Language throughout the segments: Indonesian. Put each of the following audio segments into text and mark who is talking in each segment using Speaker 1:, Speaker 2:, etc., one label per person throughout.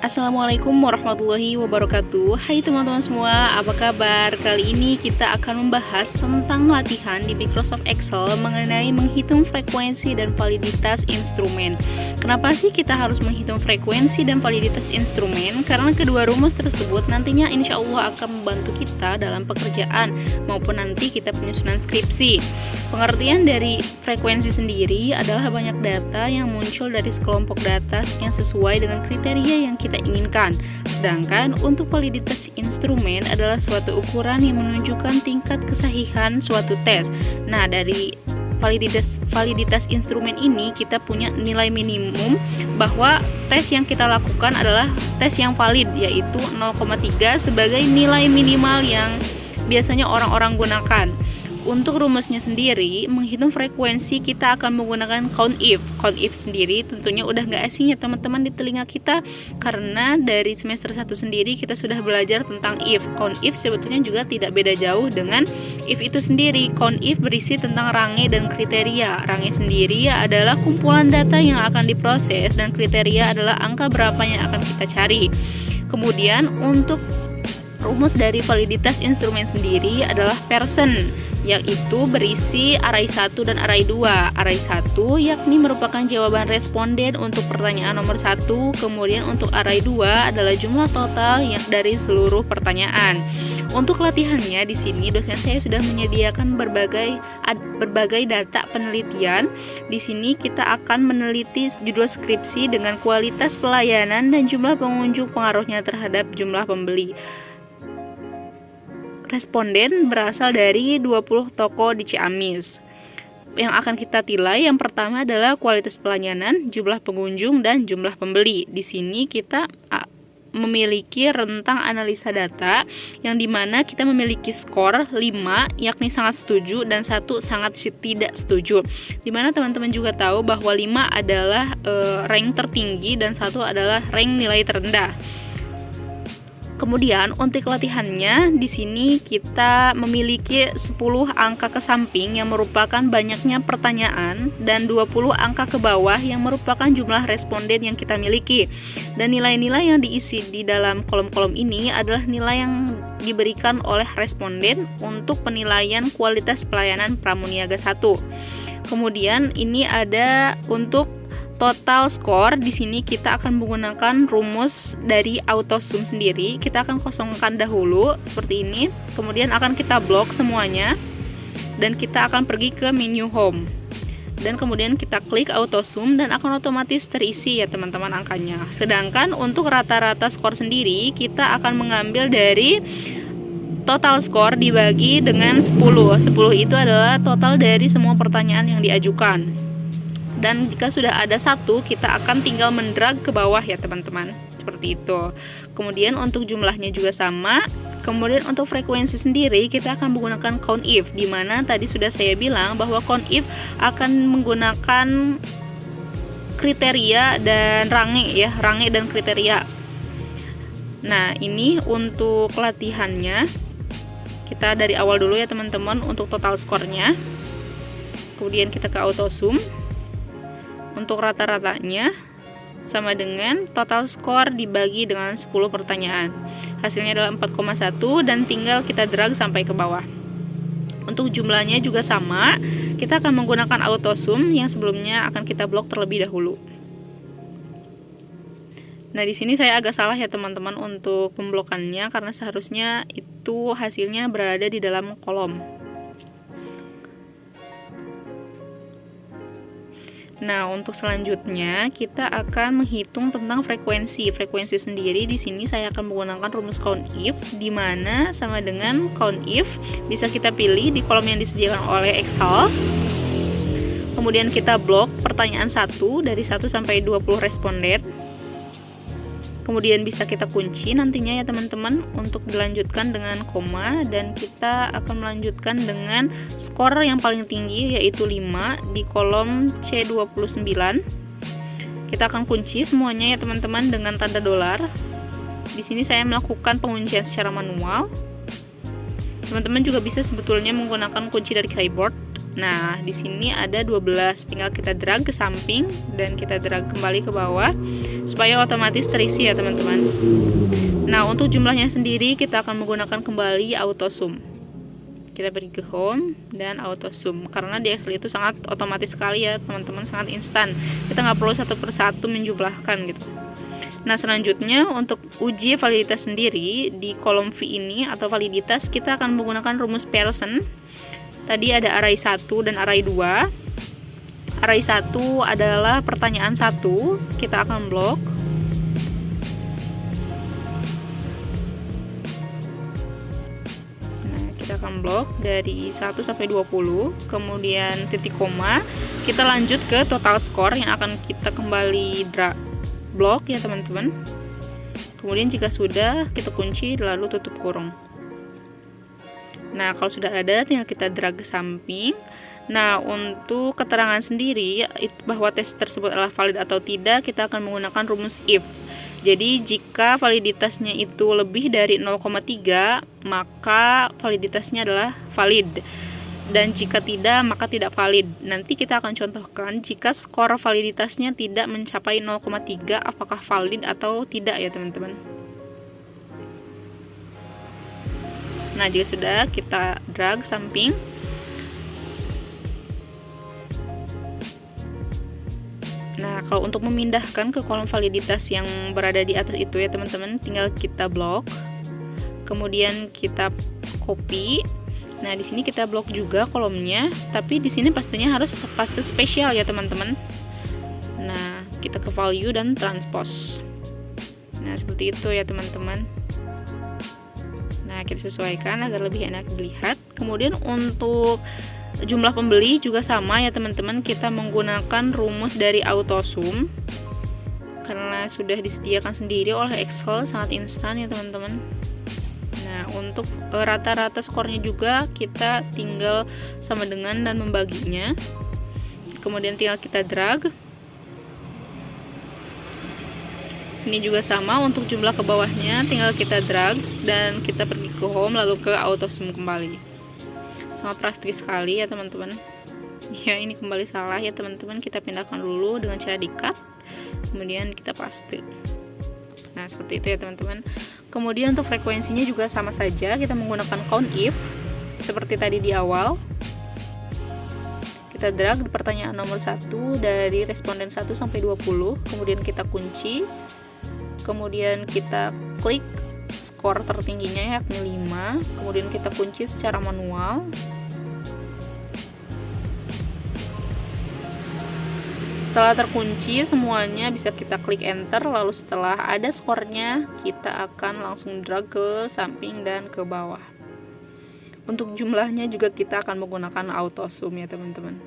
Speaker 1: Assalamualaikum warahmatullahi wabarakatuh. Hai teman-teman semua, apa kabar? Kali ini kita akan membahas tentang latihan di Microsoft Excel mengenai menghitung frekuensi dan validitas instrumen. Kenapa sih kita harus menghitung frekuensi dan validitas instrumen? Karena kedua rumus tersebut nantinya insya Allah akan membantu kita dalam pekerjaan maupun nanti kita penyusunan skripsi. Pengertian dari frekuensi sendiri adalah banyak data yang muncul dari sekelompok data yang sesuai dengan kriteria yang kita inginkan. Sedangkan untuk validitas instrumen adalah suatu ukuran yang menunjukkan tingkat kesahihan suatu tes. Nah, dari validitas instrumen ini kita punya nilai minimum bahwa tes yang kita lakukan adalah tes yang valid, yaitu 0,3 sebagai nilai minimal yang biasanya orang-orang gunakan. Untuk rumusnya sendiri, menghitung frekuensi kita akan menggunakan count if. Count if sendiri tentunya udah nggak asing ya teman-teman di telinga kita, karena dari semester 1 sendiri kita sudah belajar tentang if. Count if sebetulnya juga tidak beda jauh dengan if itu sendiri. Count if berisi tentang range dan kriteria. Range sendiri adalah kumpulan data yang akan diproses dan kriteria adalah angka berapa yang akan kita cari. Kemudian untuk rumus dari validitas instrumen sendiri adalah percent, yaitu berisi array 1 dan array 2. Array 1 yakni merupakan jawaban responden untuk pertanyaan nomor 1, kemudian untuk array 2 adalah jumlah total yang dari seluruh pertanyaan. Untuk latihannya di sini dosen saya sudah menyediakan berbagai data penelitian. Di sini kita akan meneliti judul skripsi dengan kualitas pelayanan dan jumlah pengunjung pengaruhnya terhadap jumlah pembeli. Responden berasal dari 20 toko di Ciamis. Yang akan kita nilai yang pertama adalah kualitas pelayanan, jumlah pengunjung, dan jumlah pembeli. Di sini kita memiliki rentang analisa data yang dimana kita memiliki skor 5 yakni sangat setuju dan 1 sangat tidak setuju. Dimana teman-teman juga tahu bahwa 5 adalah rank tertinggi dan 1 adalah rank nilai terendah. Kemudian untuk latihannya di sini kita memiliki 10 angka ke samping yang merupakan banyaknya pertanyaan dan 20 angka ke bawah yang merupakan jumlah responden yang kita miliki. Dan nilai-nilai yang diisi di dalam kolom-kolom ini adalah nilai yang diberikan oleh responden untuk penilaian kualitas pelayanan Pramuniaga 1. Kemudian ini ada untuk total skor. Di sini kita akan menggunakan rumus dari AutoSum sendiri. Kita akan kosongkan dahulu seperti ini. Kemudian akan kita blok semuanya dan kita akan pergi ke menu home. Dan kemudian kita klik AutoSum dan akan otomatis terisi ya teman-teman angkanya. Sedangkan untuk rata-rata skor sendiri kita akan mengambil dari total skor dibagi dengan 10. 10 itu adalah total dari semua pertanyaan yang diajukan. Dan jika sudah ada 1, kita akan tinggal mendrag ke bawah ya teman-teman, seperti itu. Kemudian untuk jumlahnya juga sama. Kemudian untuk frekuensi sendiri kita akan menggunakan count if, di mana tadi sudah saya bilang bahwa count if akan menggunakan kriteria dan range ya, range dan kriteria. Nah, ini untuk latihannya. Kita dari awal dulu ya teman-teman untuk total skornya. Kemudian kita ke AutoSum. Untuk rata-ratanya sama dengan total skor dibagi dengan 10 pertanyaan. Hasilnya adalah 4,1 dan tinggal kita drag sampai ke bawah. Untuk jumlahnya juga sama. Kita akan menggunakan AutoSum yang sebelumnya akan kita blok terlebih dahulu. Nah, di sini saya agak salah ya teman-teman untuk pemblokannya karena seharusnya itu hasilnya berada di dalam kolom. Nah, untuk selanjutnya kita akan menghitung tentang frekuensi. Frekuensi sendiri di sini saya akan menggunakan rumus count if, di mana sama dengan count if bisa kita pilih di kolom yang disediakan oleh Excel. Kemudian kita blok pertanyaan 1 dari 1 sampai 20 responden. Kemudian bisa kita kunci nantinya ya teman-teman untuk dilanjutkan dengan koma, dan kita akan melanjutkan dengan skor yang paling tinggi yaitu 5 di kolom C29. Kita akan kunci semuanya ya teman-teman dengan tanda dolar. Di sini saya melakukan penguncian secara manual. Teman-teman juga bisa sebetulnya menggunakan kunci dari keyboard. Nah, di sini ada 12, tinggal kita drag ke samping dan kita drag kembali ke bawah supaya otomatis terisi ya teman-teman. Nah, untuk jumlahnya sendiri kita akan menggunakan kembali auto zoom. Kita pergi ke home dan auto zoom, karena di Excel itu sangat otomatis sekali ya teman-teman, sangat instan. Kita nggak perlu satu persatu menjumlahkan gitu. Nah, selanjutnya untuk uji validitas sendiri di kolom V ini atau validitas, kita akan menggunakan rumus Pearson. Tadi ada array 1 dan array 2. Array 1 adalah pertanyaan 1, kita akan blok. Nah, kita akan blok dari 1 sampai 20, kemudian titik koma, kita lanjut ke total score yang akan kita kembali blok ya teman-teman. Kemudian jika sudah, kita kunci lalu tutup kurung. Nah, kalau sudah ada, tinggal kita drag ke samping. Nah, untuk keterangan sendiri bahwa tes tersebut adalah valid atau tidak, kita akan menggunakan rumus if. Jadi, jika validitasnya itu lebih dari 0,3, maka validitasnya adalah valid. Dan jika tidak, maka tidak valid. Nanti kita akan contohkan jika skor validitasnya tidak mencapai 0,3, apakah valid atau tidak ya teman-teman. Nah, jika sudah, kita drag samping. Nah, kalau untuk memindahkan ke kolom validitas yang berada di atas itu ya teman-teman, tinggal kita blok. Kemudian kita copy. Nah, di sini kita blok juga kolomnya, tapi di sini pastinya harus paste spesial ya teman-teman. Nah, kita ke value dan transpose. Nah, seperti itu ya teman-teman. Nah, kita sesuaikan agar lebih enak dilihat. Kemudian untuk jumlah pembeli juga sama ya teman-teman, kita menggunakan rumus dari auto zoom karena sudah disediakan sendiri oleh Excel, sangat instan ya teman-teman. Nah, untuk rata-rata skornya juga kita tinggal sama dengan dan membaginya. Kemudian tinggal kita drag. Ini juga sama untuk jumlah ke bawahnya, tinggal kita drag dan kita pergi ke home lalu ke auto zoom kembali. Sangat praktis sekali ya teman-teman. Ya, ini kembali salah ya teman-teman, kita pindahkan dulu dengan cara di-cut, kemudian kita paste. Nah, seperti itu ya teman-teman. Kemudian untuk frekuensinya juga sama saja, kita menggunakan count if seperti tadi di awal. Kita drag pertanyaan nomor 1 dari responden 1 sampai 20, kemudian kita kunci. Kemudian kita klik skor tertingginya yakni 5, kemudian kita kunci secara manual. Setelah terkunci semuanya, bisa kita klik enter, lalu setelah ada skornya kita akan langsung drag ke samping dan ke bawah. Untuk jumlahnya juga kita akan menggunakan auto zoom ya teman-teman.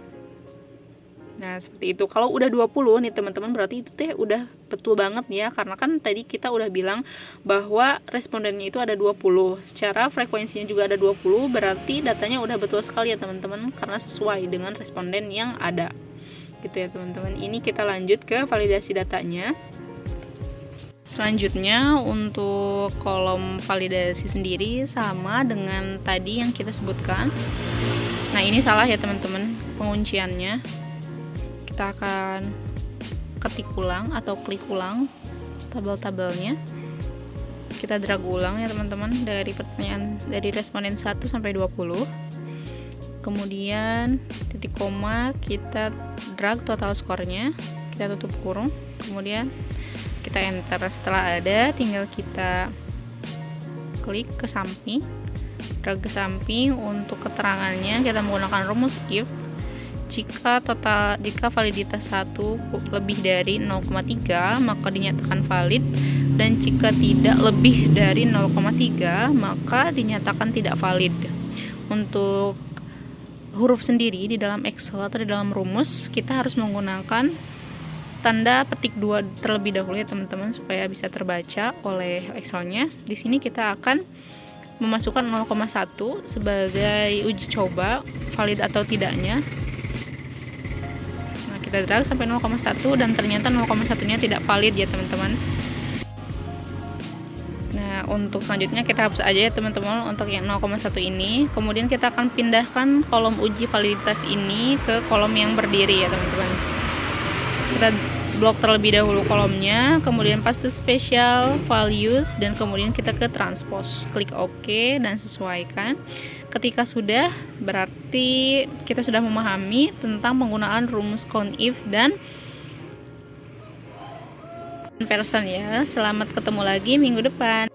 Speaker 1: Nah, seperti itu. Kalau udah 20 nih teman-teman, berarti itu teh udah betul banget ya, karena kan tadi kita udah bilang bahwa respondennya itu ada 20. Secara frekuensinya juga ada 20, berarti datanya udah betul sekali ya teman-teman, karena sesuai dengan responden yang ada. Gitu ya teman-teman. Ini kita lanjut ke validasi datanya. Selanjutnya untuk kolom validasi sendiri sama dengan tadi yang kita sebutkan. Nah, ini salah ya teman-teman pengunciannya. Kita akan ketik ulang atau klik ulang tabel-tabelnya. Kita drag ulang ya teman-teman dari pertanyaan dari responden 1 sampai 20. Kemudian titik koma, kita drag total skornya, kita tutup kurung, kemudian kita enter. Setelah ada, tinggal kita klik ke samping, drag ke samping. Untuk keterangannya kita menggunakan rumus if. Jika validitas 1 lebih dari 0,3 maka dinyatakan valid, dan jika tidak lebih dari 0,3 maka dinyatakan tidak valid. Untuk huruf sendiri di dalam Excel atau di dalam rumus, kita harus menggunakan tanda petik 2 terlebih dahulu ya teman-teman, supaya bisa terbaca oleh Excelnya. Di sini kita akan memasukkan 0,1 sebagai uji coba valid atau tidaknya. Kita drag sampai 0,1 dan ternyata 0,1 nya tidak valid ya teman-teman. Nah, untuk selanjutnya kita hapus aja ya teman-teman untuk yang 0,1 ini. Kemudian kita akan pindahkan kolom uji validitas ini ke kolom yang berdiri ya teman-teman. Kita blok terlebih dahulu kolomnya, kemudian paste spesial values, dan kemudian kita ke transpose. Klik OK dan sesuaikan. Ketika sudah, berarti kita sudah memahami tentang penggunaan rumus count if dan person ya. Selamat ketemu lagi minggu depan.